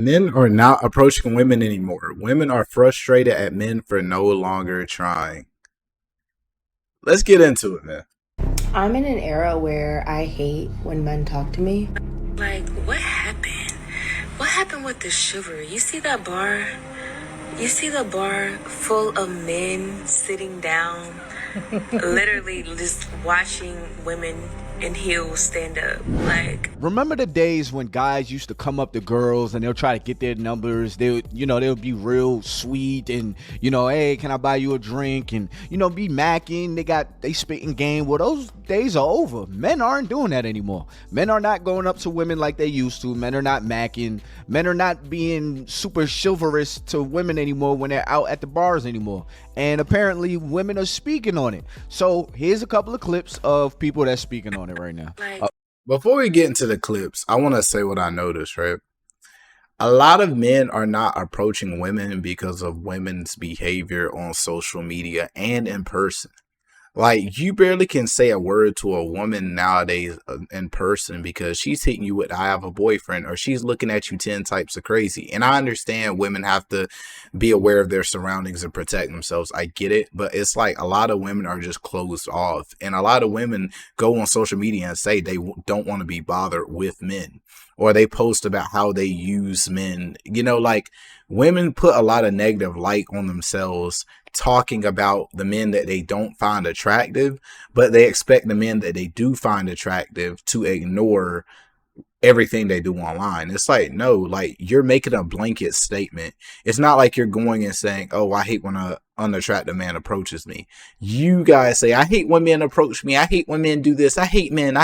Men are not approaching women anymore. Women are frustrated at men for no longer trying. Let's get into it, man. I'm in an era where I hate when men talk to me. Like, what happened? What happened with the chivalry? You see that bar? You see the bar full of men sitting down, literally just watching women in heels stand up. Like, Remember the days when guys used to come up to girls and they'll try to get their numbers. They'll be real sweet and, hey, can I buy you a drink? And, be macking. They spitting game. Well, those days are over. Men aren't doing that anymore. Men are not going up to women like they used to. Men are not macking. Men are not being super chivalrous to women anymore when they're out at the bars anymore. And apparently women are speaking on it. So here's a couple of clips of people that's speaking on it right now. Before we get into the clips, I want to say what I noticed, right? A lot of men are not approaching women because of women's behavior on social media and in person. Like, you barely can say a word to a woman nowadays in person because she's hitting you with, I have a boyfriend, or she's looking at you 10 types of crazy. And I understand women have to be aware of their surroundings and protect themselves. I get it. But it's like a lot of women are just closed off. And a lot of women go on social media and say they don't want to be bothered with men. Or they post about how they use men. Like, women put a lot of negative light on themselves talking about the men that they don't find attractive, but they expect the men that they do find attractive to ignore everything they do online. It's like, no, like, you're making a blanket statement. It's not like you're going and saying, oh, I hate when a unattractive man approaches me. You guys say, I hate when men approach me. I hate when men do this. I hate men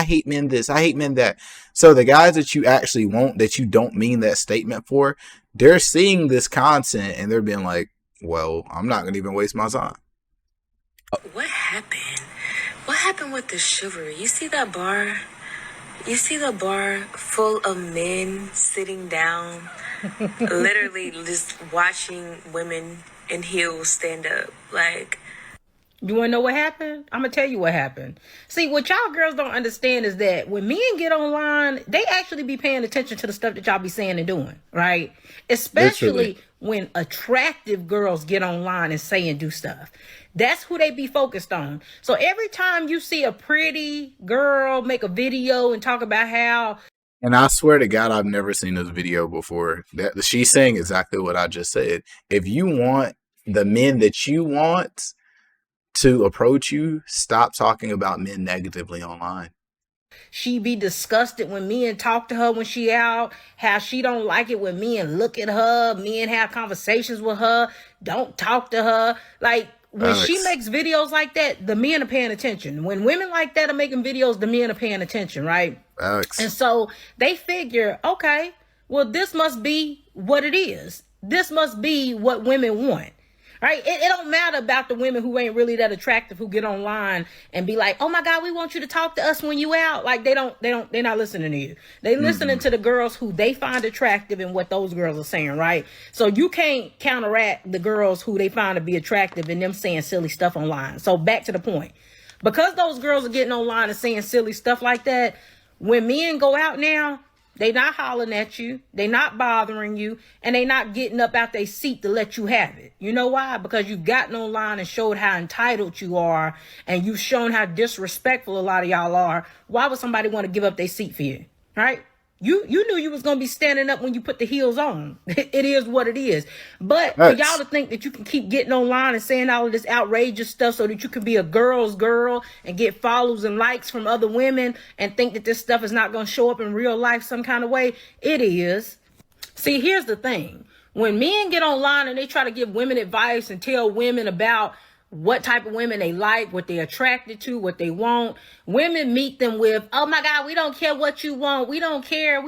this. I hate men that. So the guys that you actually want, that you don't mean that statement for, they're seeing this content and they're being like, well, I'm not going to even waste my time. what happened? What happened with the chivalry? You see that bar? You see the bar full of men sitting down, literally just watching women in heels stand up. Like, You want to know what happened? I'm going to tell you what happened. See, what y'all girls don't understand is that when men get online, they actually be paying attention to the stuff that y'all be saying and doing, right? Especially Literally. when attractive girls get online and say and do stuff. That's who they be focused on. So every time you see a pretty girl make a video and talk about how And I swear to God, I've never seen this video before. That she's saying exactly what I just said. If you want the men that you want to approach you, stop talking about men negatively online. she be disgusted when men talk to her when she out, how she don't like it when men look at her, men have conversations with her, don't talk to her. Like, when she Alex. makes videos like that, the men are paying attention. When women like that are making videos, the men are paying attention, right? And Alex. so they figure, okay, well, this must be what it is. This must be what women want. Right? It don't matter about the women who ain't really that attractive who get online and be like, oh my God, we want you to talk to us when you out. Like, they're not listening to you. They listening to the girls who they find attractive and what those girls are saying, right? So you can't counteract the girls who they find to be attractive and them saying silly stuff online. So back to the point. Because those girls are getting online and saying silly stuff like that, when men go out now, they not hollering at you, they not bothering you, and they not getting up out their seat to let you have it. You know why? Because you've gotten online and showed how entitled you are, and you've shown how disrespectful a lot of y'all are. Why would somebody want to give up their seat for you? Right? You knew you was gonna be standing up when you put the heels on. It is what it is. But for y'all to think that you can keep getting online and saying all of this outrageous stuff so that you can be a girl's girl and get follows and likes from other women and think that this stuff is not gonna show up in real life some kind of way, it is. See, here's the thing. When men get online and they try to give women advice and tell women about what type of women they like, what they're attracted to, what they want, women meet them with, oh my God, we don't care what you want. We don't care,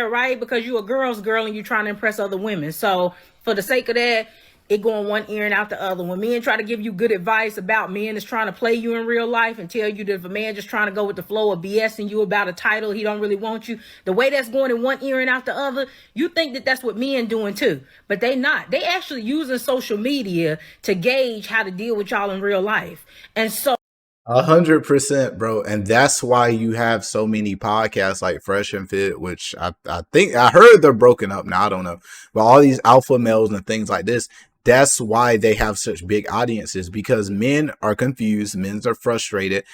right? Because you're a girl's girl and you're trying to impress other women. So for the sake of that, it going one ear and out the other. When men try to give you good advice about men that's trying to play you in real life and tell you that if a man just trying to go with the flow of BSing you about a title, he don't really want you, the way that's going in one ear and out the other, you think that that's what men doing too. But they not. They actually using social media to gauge how to deal with y'all in real life. And so 100%, bro. And that's why you have so many podcasts like Fresh and Fit, which I think I heard they're broken up now. I don't know. But all these alpha males and things like this, that's why they have such big audiences, because men are confused, men are frustrated.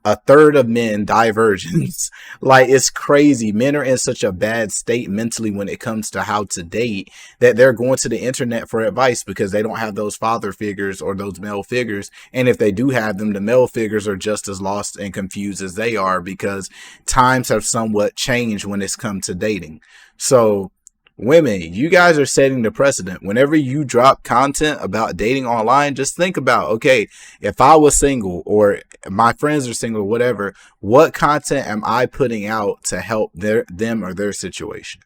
A third of men die virgins. Like, it's crazy. Men are in such a bad state mentally when it comes to how to date that they're going to the internet for advice because they don't have those father figures or those male figures. And if they do have them, the male figures are just as lost and confused as they are, because times have somewhat changed when it's come to dating. So women, you guys are setting the precedent. Whenever you drop content about dating online, just think about, okay, if I was single or my friends are single, whatever, what content am I putting out to help them or their situation?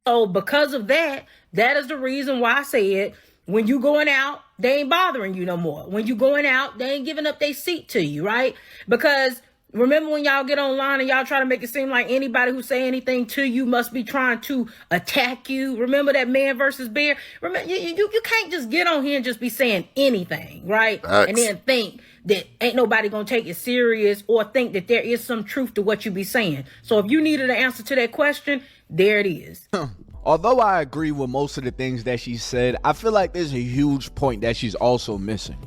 So because of that, that is the reason why I said, when you going out, they ain't bothering you no more. When you going out, they ain't giving up their seat to you, right? Because remember when y'all get online and y'all try to make it seem like anybody who say anything to you must be trying to attack you? Remember that Man versus Bear? Remember, you can't just get on here and just be saying anything, right? Facts. And then think that ain't nobody gonna take it serious, or think that there is some truth to what you be saying. So if you needed an answer to that question, there it is. Although I agree with most of the things that she said, I feel like there's a huge point that she's also missing.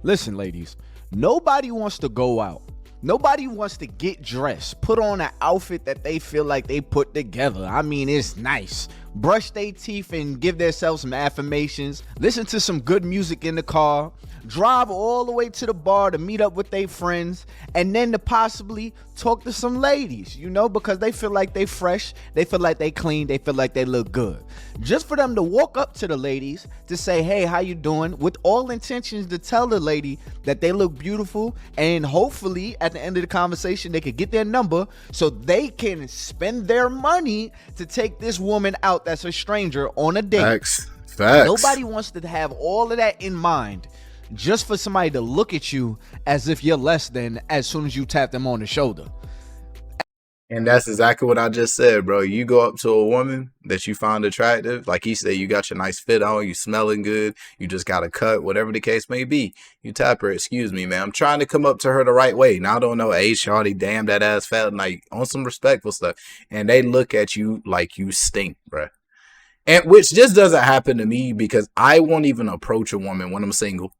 Listen, ladies, nobody wants to go out. Nobody wants to get dressed, put on an outfit that they feel like they put together. I mean, it's nice. Brush their teeth and give themselves some affirmations. Listen to some good music in the car. Drive all the way to the bar to meet up with their friends. And then to possibly talk to some ladies, you know, because they feel like they fresh. They feel like they clean. They feel like they look good. Just for them to walk up to the ladies to say, hey, how you doing? With all intentions to tell the lady that they look beautiful. And hopefully at the end of the conversation, they could get their number so they can spend their money to take this woman out that's a stranger on a date. Facts. Nobody wants to have all of that in mind just for somebody to look at you as if you're less than as soon as you tap them on the shoulder. And that's exactly what I just said, bro. You go up to a woman that you find attractive, like he said, you got your nice fit on, you smelling good, you just got a cut, whatever the case may be. You tap her, excuse me, man, I'm trying to come up to her the right way. Now I don't know, hey, shawty, damn, that ass fat, like on some respectful stuff. And they look at you like you stink, bro. And which just doesn't happen to me, because I won't even approach a woman when I'm single.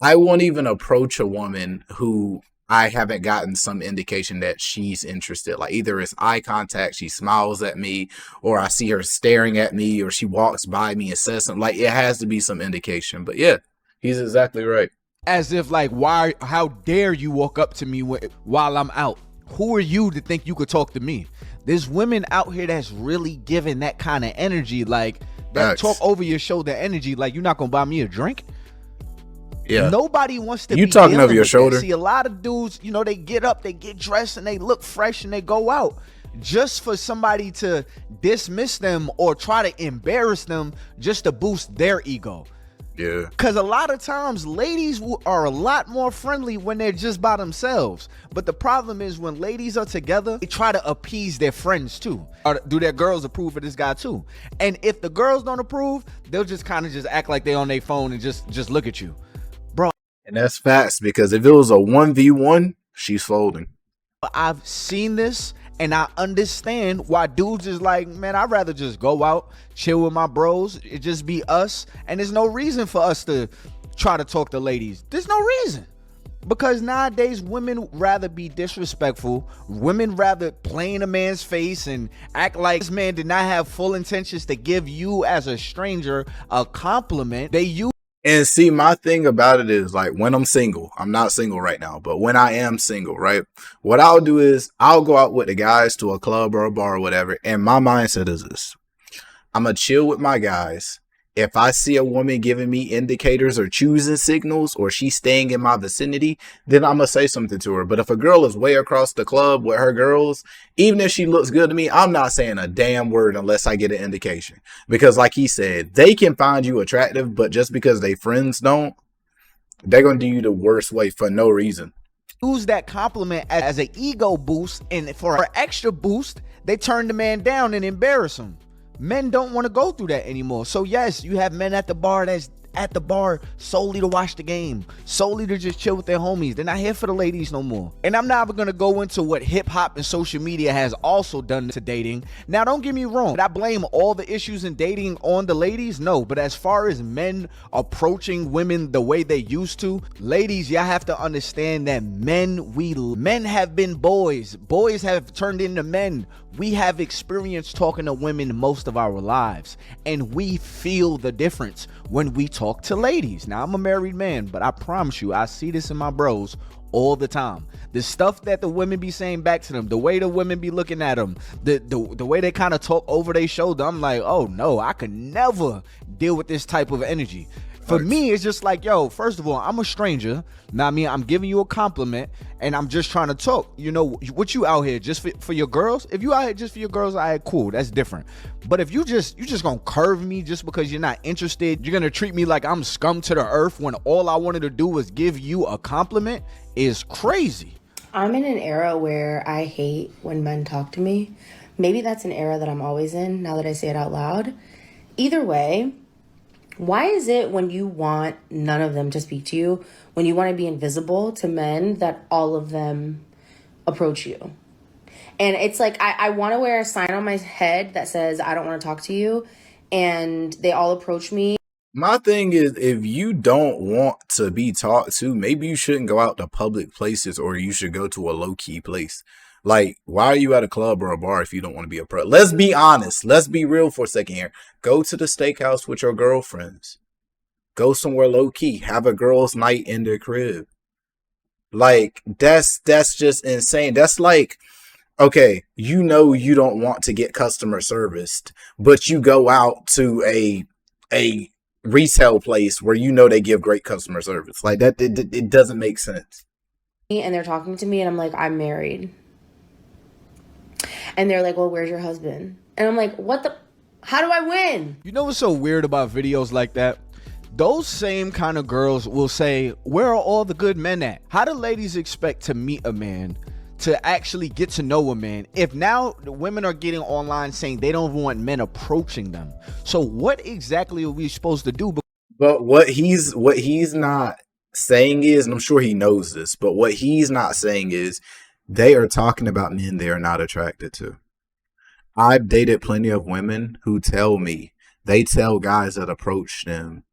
I won't even approach a woman who I haven't gotten some indication that she's interested. Like, either it's eye contact, she smiles at me, or I see her staring at me, or she walks by me and says something. Like, it has to be some indication. But yeah, he's exactly right. As if like, why, how dare you walk up to me while I'm out? Who are you to think you could talk to me? There's women out here that's really giving that kind of energy, like that talk over your shoulder energy, like, you're not gonna buy me a drink. Yeah. Nobody wants to you be talking over your shoulder. That. See, a lot of dudes, you know, they get up, they get dressed, and they look fresh, and they go out just for somebody to dismiss them or try to embarrass them just to boost their ego. Yeah. Because a lot of times ladies are a lot more friendly when they're just by themselves. But the problem is when ladies are together, they try to appease their friends too. Or do their girls approve of this guy too? And if the girls don't approve, they'll just kind of just act like they on their phone and just look at you. Bro. And that's facts, because if it was a 1v1, she's folding. I've seen this. And I understand why dudes is like, man, I'd rather just go out, chill with my bros. It just be us. And there's no reason for us to try to talk to ladies. There's no reason. Because nowadays, women rather be disrespectful. Women rather play in a man's face and act like this man did not have full intentions to give you as a stranger a compliment. They use. And see, my thing about it is, like, when I'm single, I'm not single right now, but when I am single, right, what I'll do is I'll go out with the guys to a club or a bar or whatever. And my mindset is this: I'm going to chill with my guys. If I see a woman giving me indicators or choosing signals, or she's staying in my vicinity, then I'm going to say something to her. But if a girl is way across the club with her girls, even if she looks good to me, I'm not saying a damn word unless I get an indication. Because like he said, they can find you attractive, but just because they friends don't, they're going to do you the worst way for no reason. Use that compliment as an ego boost, and for an extra boost, they turn the man down and embarrass him. Men don't want to go through that anymore. So yes, you have men at the bar that's at the bar solely to watch the game, solely to just chill with their homies. They're not here for the ladies no more. And I'm not even gonna go into what hip hop and social media has also done to dating. Now, don't get me wrong, did I blame all the issues in dating on the ladies? No, but as far as men approaching women the way they used to, ladies, y'all have to understand that men have been boys. Boys have turned into men. We have experienced talking to women most of our lives, and we feel the difference when we talk to ladies. Now, I'm a married man, but I promise you, I see this in my bros all the time. The stuff that the women be saying back to them, the way the women be looking at them, the way they kind of talk over their shoulder, I'm like, oh no, I could never deal with this type of energy. For me, it's just like, yo, first of all, I'm a stranger. Now, I mean, I'm giving you a compliment, and I'm just trying to talk. You know, what you out here just for your girls? If you out here just for your girls, all right, cool, that's different. But if you just gonna curve me just because you're not interested, you're gonna treat me like I'm scum to the earth when all I wanted to do was give you a compliment, is crazy. I'm in an era where I hate when men talk to me. Maybe that's an era that I'm always in, now that I say it out loud. Either way, why is it when you want none of them to speak to you, when you want to be invisible to men, that all of them approach you? And it's like, I want to wear a sign on my head that says, I don't want to talk to you. And they all approach me. My thing is, if you don't want to be talked to, maybe you shouldn't go out to public places, or you should go to a low-key place. Like, why are you at a club or a bar if you don't want to be a pro? Let's be honest. Let's be real for a second here. Go to the steakhouse with your girlfriends. Go somewhere low-key. Have a girls' night in their crib. Like, that's just insane. That's like, okay, you know you don't want to get customer serviced, but you go out to a retail place where you know they give great customer service. Like, that, it doesn't make sense. And they're talking to me, and I'm like, I'm married. And they're like, well, where's your husband? And I'm like, what the? How do I win? You know what's so weird about videos like that? Those same kind of girls will say, where are all the good men at? How do ladies expect to meet a man, to actually get to know a man, if now the women are getting online saying they don't want men approaching them? So what exactly are we supposed to do? But what he's not saying is, and I'm sure he knows this, but what he's not saying is, they are talking about men they are not attracted to. I've dated plenty of women who tell me, they tell guys that approach them,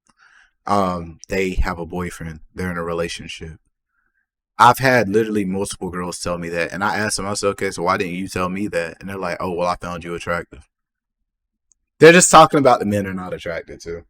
they have a boyfriend, they're in a relationship. I've had literally multiple girls tell me that, and I asked them, I said, okay, so why didn't you tell me that? And they're like, oh, well, I found you attractive. They're just talking about the men they're not attracted to.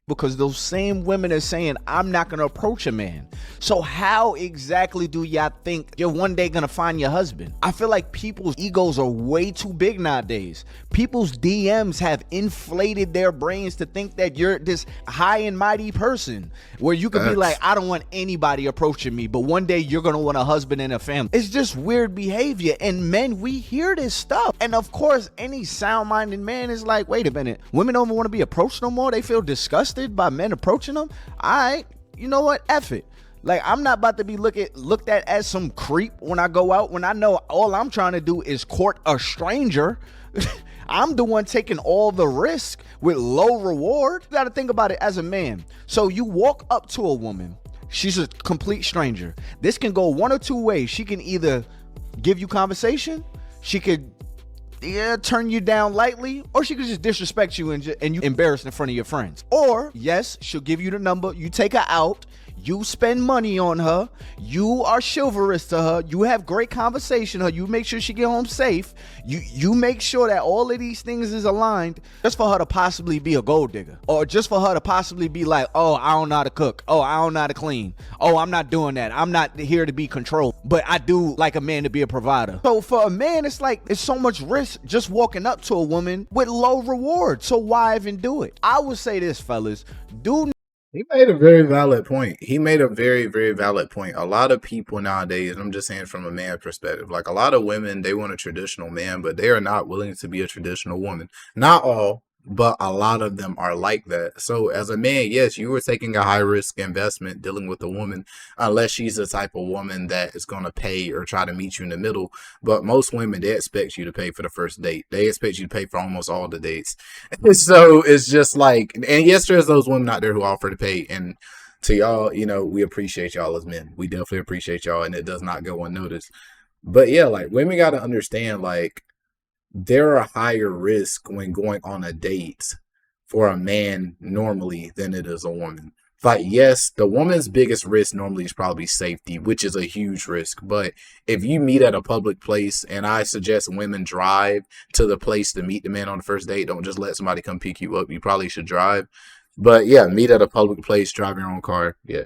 Because those same women are saying, I'm not going to approach a man. So how exactly do y'all think you're one day going to find your husband? I feel like people's egos are way too big nowadays. People's DMs have inflated their brains to think that you're this high and mighty person where you could be like, I don't want anybody approaching me, but one day you're going to want a husband and a family. It's just weird behavior. And men, we hear this stuff. And of course, any sound-minded man is like, wait a minute, women don't want to be approached no more. They feel disgusted by men approaching them. All right, you know what? F it. Like, I'm not about to be looked at as some creep when I go out, when I know all I'm trying to do is court a stranger. I'm the one taking all the risk with low reward. You got to think about it as a man. So you walk up to a woman, she's a complete stranger. This can go one or two ways. She can either give you conversation, she could turn you down lightly, or she could just disrespect you and you embarrassed in front of your friends. Or yes, she'll give you the number, you take her out, you spend money on her, you are chivalrous to her, you have great conversation with her, you make sure she get home safe, you make sure that all of these things is aligned, just for her to possibly be a gold digger, or just for her to possibly be like, oh, I don't know how to cook, oh, I don't know how to clean, oh, I'm not doing that, I'm not here to be controlled, but I do like a man to be a provider. So for a man, it's like, it's so much risk just walking up to a woman with low reward. So why even do it? I would say this, fellas, He made a very valid point. He made a very, very valid point. A lot of people nowadays, I'm just saying from a man perspective, like a lot of women, they want a traditional man, but they are not willing to be a traditional woman. Not all. but a lot of them are like that. So as a man, yes, you were taking a high risk investment dealing with a woman, unless she's the type of woman that is going to pay or try to meet you in the middle. But most women, they expect you to pay for the first date. They expect you to pay for almost all the dates. So it's just like, and yes, there's those women out there who offer to pay. And to y'all, we appreciate y'all as men. We definitely appreciate y'all, and it does not go unnoticed. But yeah, like, women got to understand, like, there are higher risk when going on a date for a man normally than it is a woman. Like, yes, the woman's biggest risk normally is probably safety, which is a huge risk. But if you meet at a public place, and I suggest women drive to the place to meet the man on the first date, don't just let somebody come pick you up. You probably should drive. But yeah, meet at a public place, drive your own car. Yeah.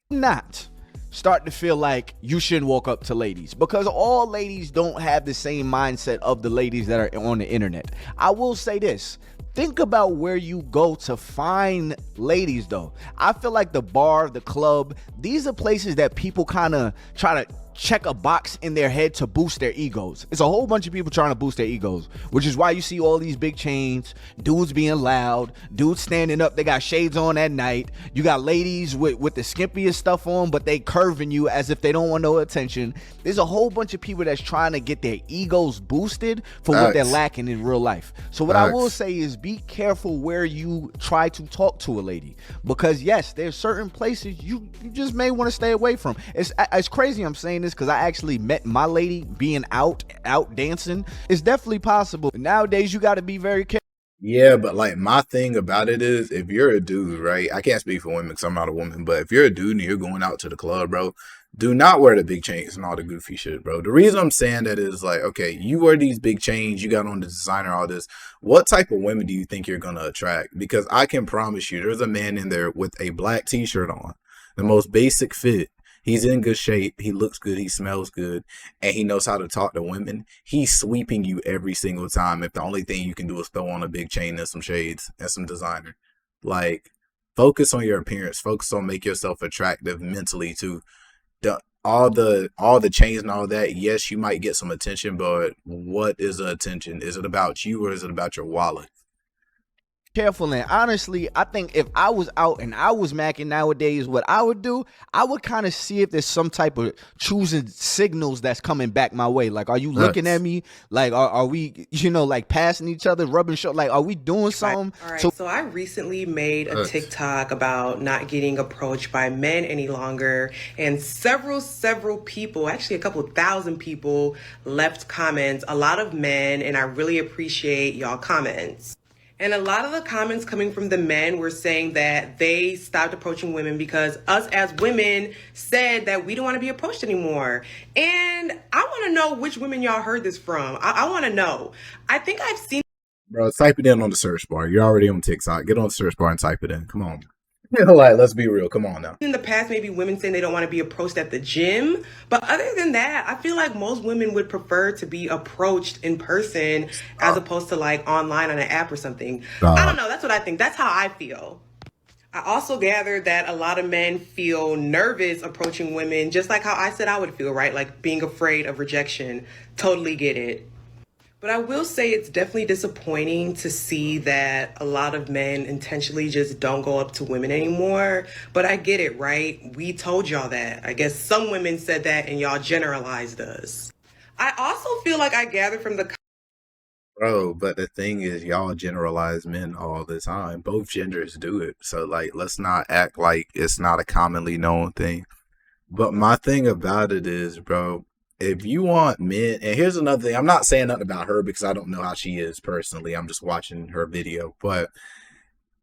Not start to feel like you shouldn't walk up to ladies, because all ladies don't have the same mindset of the ladies that are on the internet. I will say this. Think about where you go to find ladies, though. I feel like the bar, the club, these are places that people kind of try to check a box in their head to boost their egos. It's a whole bunch of people trying to boost their egos, which is why you see all these big chains, dudes being loud, dudes standing up, they got shades on at night. You got ladies with the skimpiest stuff on, but they curving you as if they don't want no attention. There's a whole bunch of people that's trying to get their egos boosted for what they're lacking in real life. So what I will say is, be careful where you try to talk to a lady, because yes, there's certain places you just may want to stay away from. It's crazy I'm saying this, because I actually met my lady being out dancing. It's definitely possible. Nowadays, you got to be very careful. Yeah, but like, my thing about it is, if you're a dude, right? I can't speak for women because I'm not a woman, but if you're a dude and you're going out to the club, bro, do not wear the big chains and all the goofy shit, bro. The reason I'm saying that is, like, okay, you wear these big chains, you got on the designer, all this. What type of women do you think you're gonna attract? Because I can promise you, there's a man in there with a black t-shirt on, the most basic fit. He's in good shape. He looks good. He smells good. And he knows how to talk to women. He's sweeping you every single time if the only thing you can do is throw on a big chain and some shades and some designer. Like, focus on your appearance. Focus on make yourself attractive mentally too. All the chains and all that, yes, you might get some attention, but what is the attention? Is it about you, or is it about your wallet? Careful. And honestly, I think if I was out and I was macking nowadays, what I would do, I would kind of see if there's some type of choosing signals that's coming back my way. Like, are you looking at me? Like, are we, like passing each other, rubbing shoulders? Like, are we doing something? All right. So I recently made a TikTok about not getting approached by men any longer, and several people, actually a couple thousand people, left comments. A lot of men, and I really appreciate y'all comments. And a lot of the comments coming from the men were saying that they stopped approaching women because us as women said that we don't want to be approached anymore. And I want to know which women y'all heard this from. I want to know. I think I've seen. Bro, type it in on the search bar. You're already on TikTok. Get on the search bar and type it in. Come on. Like, let's be real. Come on now. In the past, maybe women saying they don't want to be approached at the gym. But other than that, I feel like most women would prefer to be approached in person as opposed to like online on an app or something. I don't know. That's what I think. That's how I feel. I also gathered that a lot of men feel nervous approaching women, just like how I said I would feel, right? Like being afraid of rejection. Totally get it. But I will say it's definitely disappointing to see that a lot of men intentionally just don't go up to women anymore. But I get it, right? We told y'all that. I guess some women said that and y'all generalized us. I also feel like I gathered from the. Bro, but the thing is, y'all generalize men all the time. Both genders do it. So, like, let's not act like it's not a commonly known thing. But my thing about it is, bro, if you want men, and here's another thing, I'm not saying nothing about her because I don't know how she is personally. I'm just watching her video. But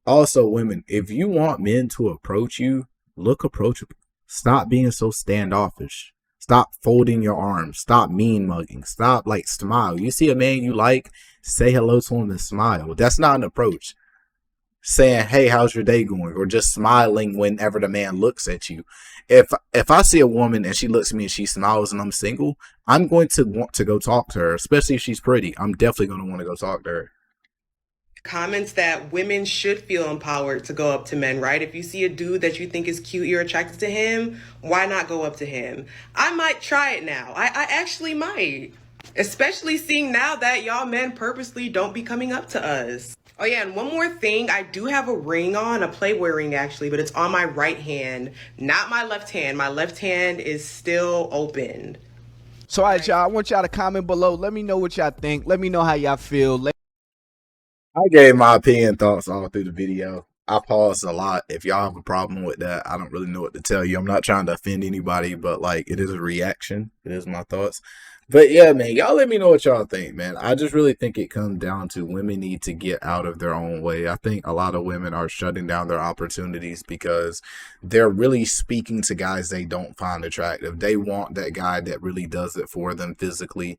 also, women, if you want men to approach you, look approachable. Stop being so standoffish. Stop folding your arms. Stop mean mugging. Stop, like, smile. You see a man you like, say hello to him and smile. That's not an approach. Saying, hey, how's your day going? Or just smiling whenever the man looks at you. If I see a woman and she looks at me and she smiles and I'm single, I'm going to want to go talk to her, especially if she's pretty. I'm definitely going to want to go talk to her. Comments that women should feel empowered to go up to men, right? If you see a dude that you think is cute, you're attracted to him, why not go up to him? I might try it now. I actually might. Especially seeing now that y'all men purposely don't be coming up to us. Oh yeah, and one more thing, I do have a ring on, a Playboy ring actually, but it's on my right hand, not my left hand. My left hand is still open. So, all right, y'all, I want y'all to comment below. Let me know what y'all think. Let me know how y'all feel. I gave my opinion thoughts all through the video. I paused a lot. If y'all have a problem with that, I don't really know what to tell you. I'm not trying to offend anybody, but like it is a reaction. It is my thoughts. But yeah, man, y'all let me know what y'all think, man. I just really think it comes down to women need to get out of their own way. I think a lot of women are shutting down their opportunities because they're really speaking to guys they don't find attractive. They want that guy that really does it for them physically.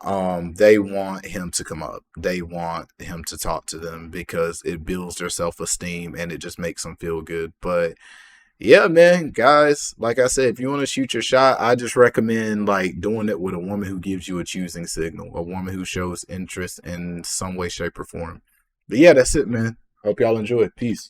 They want him to come up. They want him to talk to them because it builds their self-esteem and it just makes them feel good. But yeah, man, guys, like I said, if you want to shoot your shot, I just recommend like doing it with a woman who gives you a choosing signal, a woman who shows interest in some way, shape, or form. But yeah, that's it, man. Hope y'all enjoy it. Peace.